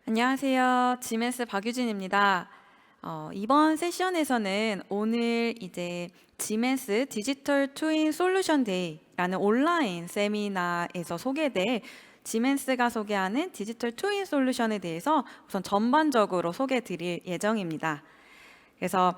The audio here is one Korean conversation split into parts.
안녕하세요. 지멘스 박유진입니다. 이번 세션에서는 오늘 이제 지멘스 디지털 트윈 솔루션 데이라는 온라인 세미나에서 소개될 지멘스가 소개하는 디지털 트윈 솔루션에 대해서 우선 전반적으로 소개해 드릴 예정입니다. 그래서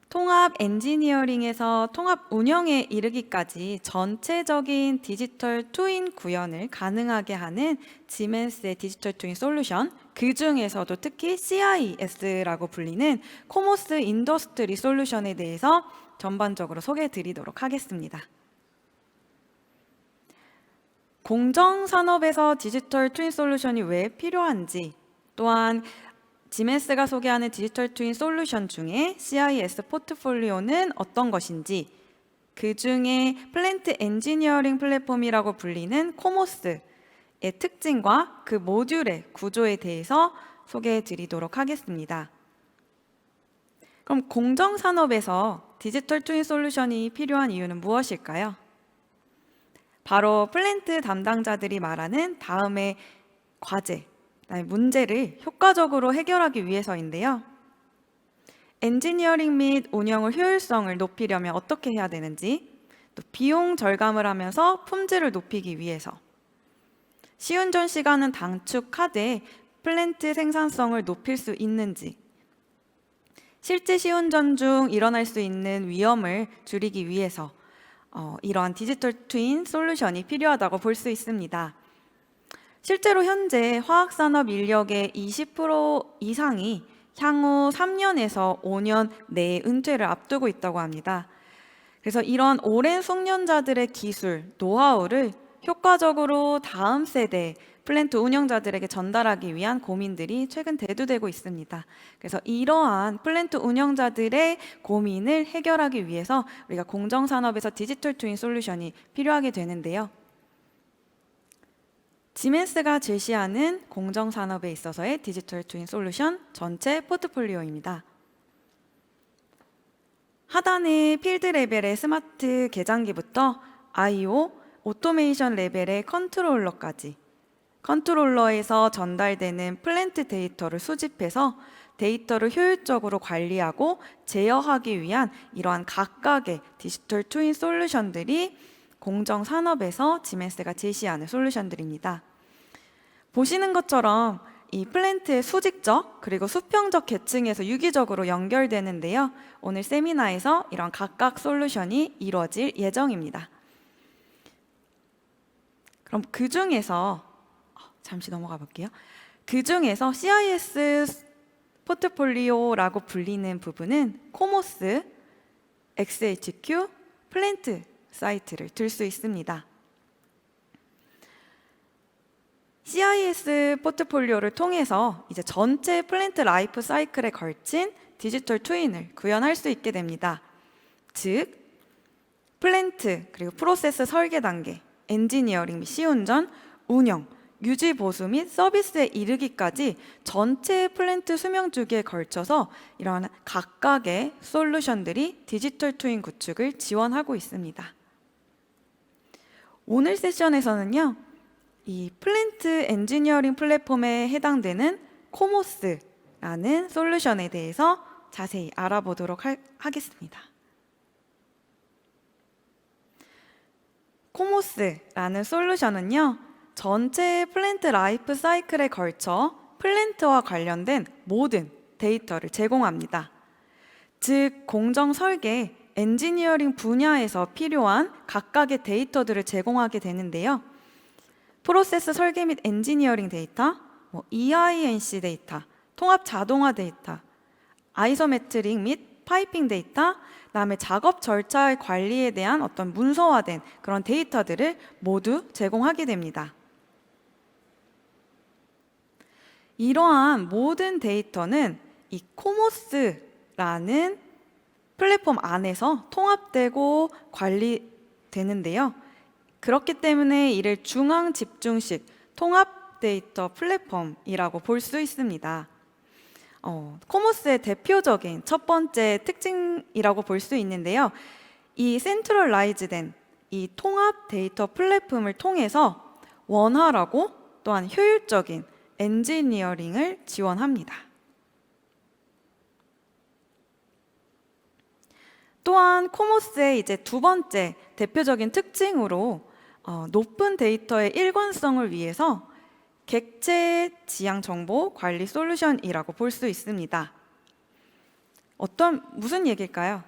통합 엔지니어링에서 통합 운영에 이르기까지 전체적인 디지털 트윈 구현을 가능하게 하는 지멘스의 디지털 트윈 솔루션, 그 중에서도 특히 CIS라고 불리는 코모스 인더스트리 솔루션에 대해서 전반적으로 소개해 드리도록 하겠습니다. 공정산업에서 디지털 트윈 솔루션이 왜 필요한지, 또한 지멘스가 소개하는 디지털 트윈 솔루션 중에 CIS 포트폴리오는 어떤 것인지, 그 중에 플랜트 엔지니어링 플랫폼이라고 불리는 코모스의 특징과 그 모듈의 구조에 대해서 소개해 드리도록 하겠습니다. 그럼 공정산업에서 디지털 트윈 솔루션이 필요한 이유는 무엇일까요? 바로 플랜트 담당자들이 말하는 다음의 과제, 문제를 효과적으로 해결하기 위해서인데요. 엔지니어링 및 운영의 효율성을 높이려면 어떻게 해야 되는지, 또 비용 절감을 하면서 품질을 높이기 위해서, 시운전 시간은 단축하되 플랜트 생산성을 높일 수 있는지, 실제 시운전 중 일어날 수 있는 위험을 줄이기 위해서 이러한 디지털 트윈 솔루션이 필요하다고 볼 수 있습니다. 실제로 현재 화학산업 인력의 20% 이상이 향후 3년에서 5년 내에 은퇴를 앞두고 있다고 합니다. 그래서 이런 오랜 숙련자들의 기술, 노하우를 효과적으로 다음 세대 플랜트 운영자들에게 전달하기 위한 고민들이 최근 대두되고 있습니다. 그래서 이러한 플랜트 운영자들의 고민을 해결하기 위해서 우리가 공정산업에서 디지털 트윈 솔루션이 필요하게 되는데요. 지멘스가 제시하는 공정산업에 있어서의 디지털 트윈 솔루션 전체 포트폴리오입니다. 하단의 필드 레벨의 스마트 계장기부터 I/O, 오토메이션 레벨의 컨트롤러까지, 컨트롤러에서 전달되는 플랜트 데이터를 수집해서 데이터를 효율적으로 관리하고 제어하기 위한 이러한 각각의 디지털 트윈 솔루션들이 공정산업에서 지멘스가 제시하는 솔루션들입니다. 보시는 것처럼 이 플랜트의 수직적 그리고 수평적 계층에서 유기적으로 연결되는데요. 오늘 세미나에서 이런 각각 솔루션이 이루어질 예정입니다. 그럼 그 중에서 잠시 넘어가 볼게요. 그 중에서 CIS 포트폴리오라고 불리는 부분은 코모스, XHQ, 플랜트 사이트를 들 수 있습니다. CIS 포트폴리오를 통해서 이제 전체 플랜트 라이프 사이클에 걸친 디지털 트윈을 구현할 수 있게 됩니다. 즉, 플랜트 그리고 프로세스 설계 단계, 엔지니어링 및 시운전, 운영, 유지 보수 및 서비스에 이르기까지 전체 플랜트 수명 주기에 걸쳐서 이러한 각각의 솔루션들이 디지털 트윈 구축을 지원하고 있습니다. 오늘 세션에서는요, 이 플랜트 엔지니어링 플랫폼에 해당되는 코모스라는 솔루션에 대해서 자세히 알아보도록 하겠습니다. 코모스라는 솔루션은요, 전체 플랜트 라이프 사이클에 걸쳐 플랜트와 관련된 모든 데이터를 제공합니다. 즉, 공정 설계, 엔지니어링 분야에서 필요한 각각의 데이터들을 제공하게 되는데요. 프로세스 설계 및 엔지니어링 데이터, EINC 데이터, 통합 자동화 데이터, 아이소메트릭 및 파이핑 데이터, 그다음에 작업 절차의 관리에 대한 어떤 문서화된 그런 데이터들을 모두 제공하게 됩니다. 이러한 모든 데이터는 이 코모스라는 플랫폼 안에서 통합되고 관리되는데요. 그렇기 때문에 이를 중앙 집중식 통합 데이터 플랫폼이라고 볼 수 있습니다. 코모스의 대표적인 첫 번째 특징이라고 볼 수 있는데요. 이 센트럴라이즈된 이 통합 데이터 플랫폼을 통해서 원활하고 또한 효율적인 엔지니어링을 지원합니다. 또한 코모스의 이제 두 번째 대표적인 특징으로 높은 데이터의 일관성을 위해서 객체 지향 정보 관리 솔루션이라고 볼 수 있습니다. 무슨 얘기일까요?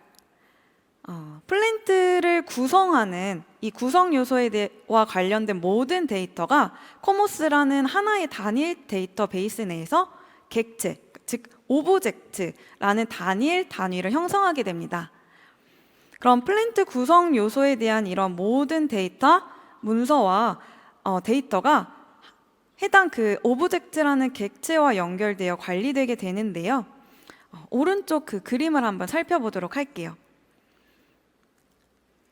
플랜트를 구성하는 이 구성 요소와 관련된 모든 데이터가 코모스라는 하나의 단일 데이터베이스 내에서 객체, 즉 오브젝트라는 단일 단위를 형성하게 됩니다. 그럼 플랜트 구성 요소에 대한 이런 모든 데이터, 문서와 데이터가 해당 그 오브젝트라는 객체와 연결되어 관리되게 되는데요. 오른쪽 그 그림을 한번 살펴보도록 할게요.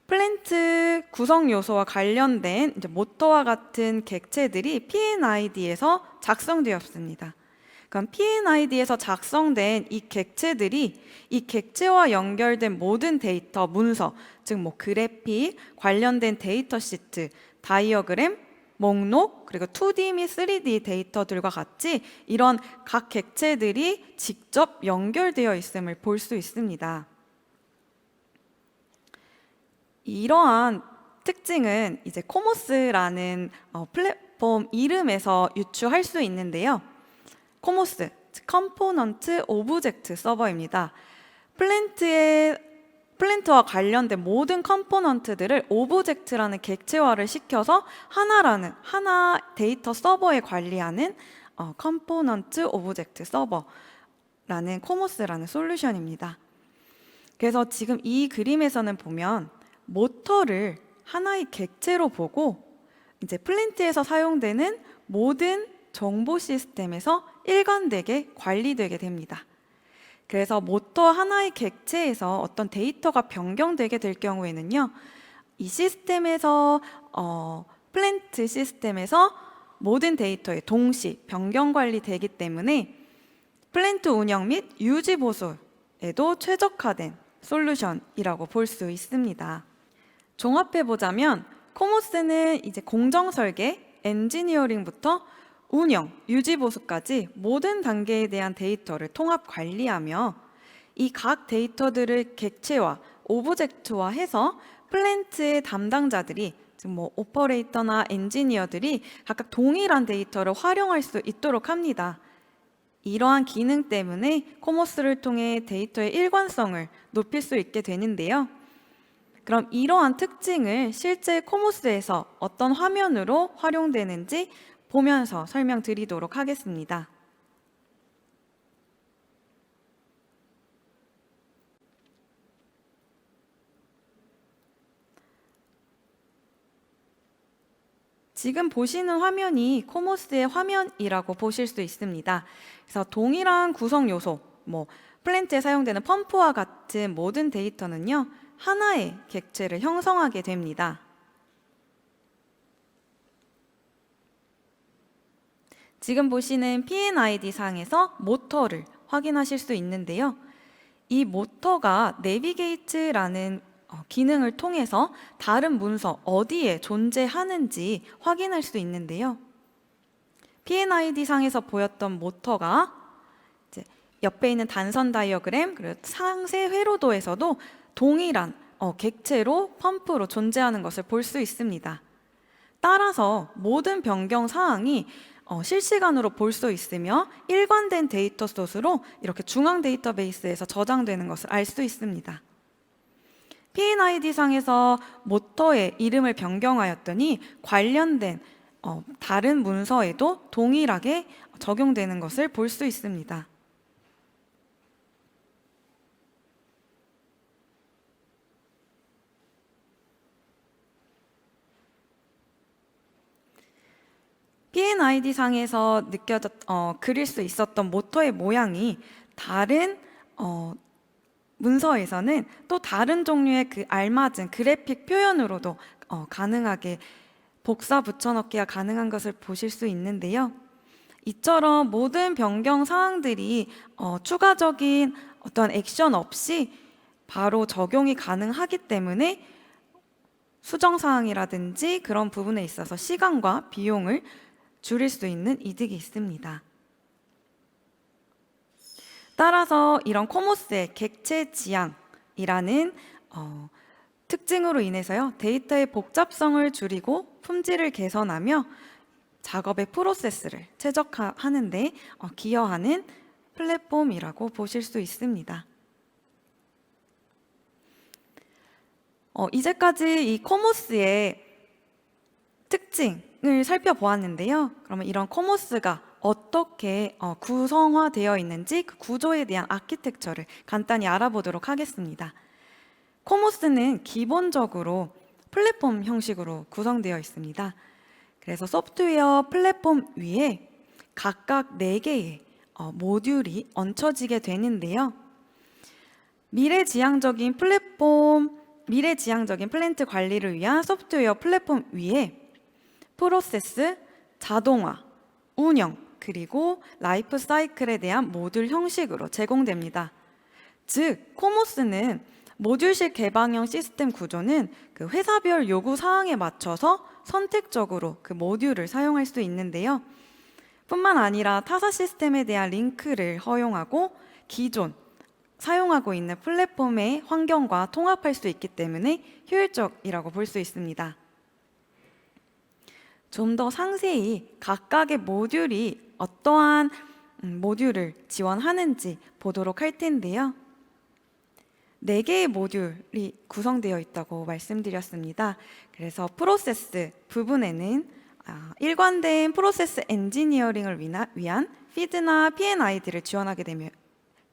플랜트 구성 요소와 관련된 이제 모터와 같은 객체들이 PNID에서 작성되었습니다. 그럼 PNID에서 작성된 이 객체들이 이 객체와 연결된 모든 데이터, 문서, 즉 뭐 그래픽, 관련된 데이터 시트, 다이어그램, 목록, 그리고 2D 및 3D 데이터들과 같이 이런 각 객체들이 직접 연결되어 있음을 볼 수 있습니다. 이러한 특징은 이제 코모스라는 플랫폼 이름에서 유추할 수 있는데요. 코모스, 컴포넌트 오브젝트 서버입니다. 플랜트와 관련된 모든 컴포넌트들을 오브젝트라는 객체화를 시켜서 하나 데이터 서버에 관리하는 컴포넌트 오브젝트 서버라는 코모스라는 솔루션입니다. 그래서 지금 이 그림에서는 보면 모터를 하나의 객체로 보고 이제 플랜트에서 사용되는 모든 정보 시스템에서 일관되게 관리되게 됩니다. 그래서 모터 하나의 객체에서 어떤 데이터가 변경되게 될 경우에는요, 이 시스템에서 플랜트 시스템에서 모든 데이터의 동시 변경 관리되기 때문에 플랜트 운영 및 유지 보수에도 최적화된 솔루션이라고 볼 수 있습니다. 종합해 보자면 코모스는 이제 공정 설계, 엔지니어링부터 운영, 유지 보수까지 모든 단계에 대한 데이터를 통합 관리하며 이 각 데이터들을 객체화, 오브젝트화해서 플랜트의 담당자들이 즉 뭐 오퍼레이터나 엔지니어들이 각각 동일한 데이터를 활용할 수 있도록 합니다. 이러한 기능 때문에 코모스를 통해 데이터의 일관성을 높일 수 있게 되는데요. 그럼 이러한 특징을 실제 코모스에서 어떤 화면으로 활용되는지 보면서 설명드리도록 하겠습니다. 지금 보시는 화면이 코모스의 화면이라고 보실 수 있습니다. 그래서 동일한 구성 요소, 플랜트에 사용되는 펌프와 같은 모든 데이터는요, 하나의 객체를 형성하게 됩니다. 지금 보시는 PNID 상에서 모터를 확인하실 수 있는데요. 이 모터가 내비게이트라는 기능을 통해서 다른 문서 어디에 존재하는지 확인할 수 있는데요. PNID 상에서 보였던 모터가 이제 옆에 있는 단선 다이어그램 그리고 상세 회로도에서도 동일한 객체로 펌프로 존재하는 것을 볼 수 있습니다. 따라서 모든 변경 사항이 실시간으로 볼 수 있으며 일관된 데이터 소스로 이렇게 중앙 데이터베이스에서 저장되는 것을 알 수 있습니다. PNID 상에서 모터의 이름을 변경하였더니 관련된 다른 문서에도 동일하게 적용되는 것을 볼 수 있습니다. PNID 상에서 그릴 수 있었던 모터의 모양이 다른 문서에서는 또 다른 종류의 그 알맞은 그래픽 표현으로도 가능하게 복사 붙여넣기가 가능한 것을 보실 수 있는데요. 이처럼 모든 변경 사항들이 추가적인 어떤 액션 없이 바로 적용이 가능하기 때문에 수정 사항이라든지 그런 부분에 있어서 시간과 비용을 줄일 수 있는 이득이 있습니다. 따라서 이런 코모스의 객체 지향이라는 특징으로 인해서요, 데이터의 복잡성을 줄이고 품질을 개선하며 작업의 프로세스를 최적화하는 데 기여하는 플랫폼이라고 보실 수 있습니다. 이제까지 이 코모스의 특징을 살펴보았는데요. 그러면 이런 코모스가 어떻게 구성화되어 있는지 그 구조에 대한 아키텍처를 간단히 알아보도록 하겠습니다. 코모스는 기본적으로 플랫폼 형식으로 구성되어 있습니다. 그래서 소프트웨어 플랫폼 위에 각각 4개의 모듈이 얹혀지게 되는데요. 미래지향적인 플랜트 관리를 위한 소프트웨어 플랫폼 위에 프로세스, 자동화, 운영, 그리고 라이프 사이클에 대한 모듈 형식으로 제공됩니다. 즉, 코모스는 모듈식 개방형 시스템 구조는 그 회사별 요구 사항에 맞춰서 선택적으로 그 모듈을 사용할 수 있는데요. 뿐만 아니라 타사 시스템에 대한 링크를 허용하고 기존 사용하고 있는 플랫폼의 환경과 통합할 수 있기 때문에 효율적이라고 볼 수 있습니다. 좀 더 상세히 각각의 모듈이 어떠한 모듈을 지원하는지 보도록 할 텐데요. 4개의 모듈이 구성되어 있다고 말씀드렸습니다. 그래서 프로세스 부분에는 일관된 프로세스 엔지니어링을 위한 피드나 P&ID를 지원하게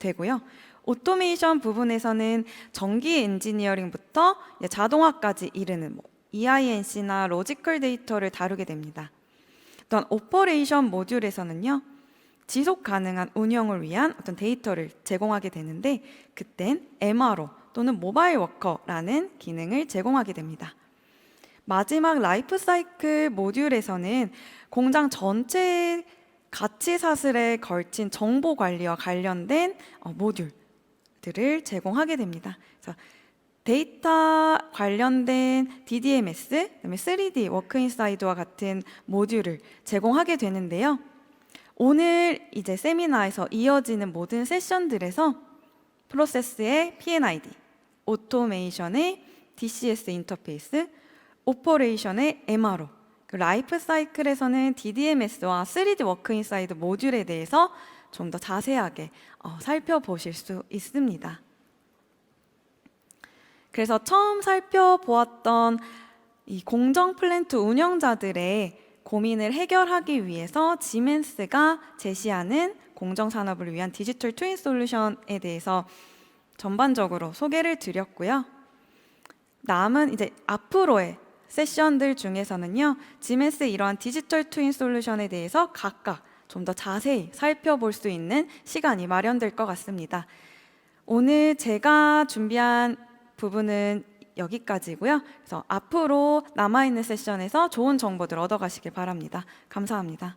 되고요. 오토메이션 부분에서는 전기 엔지니어링부터 자동화까지 이르는 EINC나 로지컬 데이터를 다루게 됩니다. 또한 오퍼레이션 모듈에서는요, 지속 가능한 운영을 위한 어떤 데이터를 제공하게 되는데, 그땐 MRO 또는 모바일 워커라는 기능을 제공하게 됩니다. 마지막 라이프 사이클 모듈에서는 공장 전체의 가치 사슬에 걸친 정보 관리와 관련된 모듈들을 제공하게 됩니다. 그래서 데이터 관련된 DDMS, 그다음에 3D 워크인사이드와 같은 모듈을 제공하게 되는데요. 오늘 이제 세미나에서 이어지는 모든 세션들에서 프로세스의 P&ID, 오토메이션의 DCS 인터페이스, 오퍼레이션의 MRO, 라이프 사이클에서는 DDMS와 3D 워크인사이드 모듈에 대해서 좀 더 자세하게 살펴보실 수 있습니다. 그래서 처음 살펴보았던 이 공정 플랜트 운영자들의 고민을 해결하기 위해서 지멘스가 제시하는 공정산업을 위한 디지털 트윈 솔루션에 대해서 전반적으로 소개를 드렸고요. 남은 이제 앞으로의 세션들 중에서는요, 지멘스의 이러한 디지털 트윈 솔루션에 대해서 각각 좀 더 자세히 살펴볼 수 있는 시간이 마련될 것 같습니다. 오늘 제가 준비한 부분은 여기까지고요. 그래서 앞으로 남아있는 세션에서 좋은 정보들 얻어가시길 바랍니다. 감사합니다.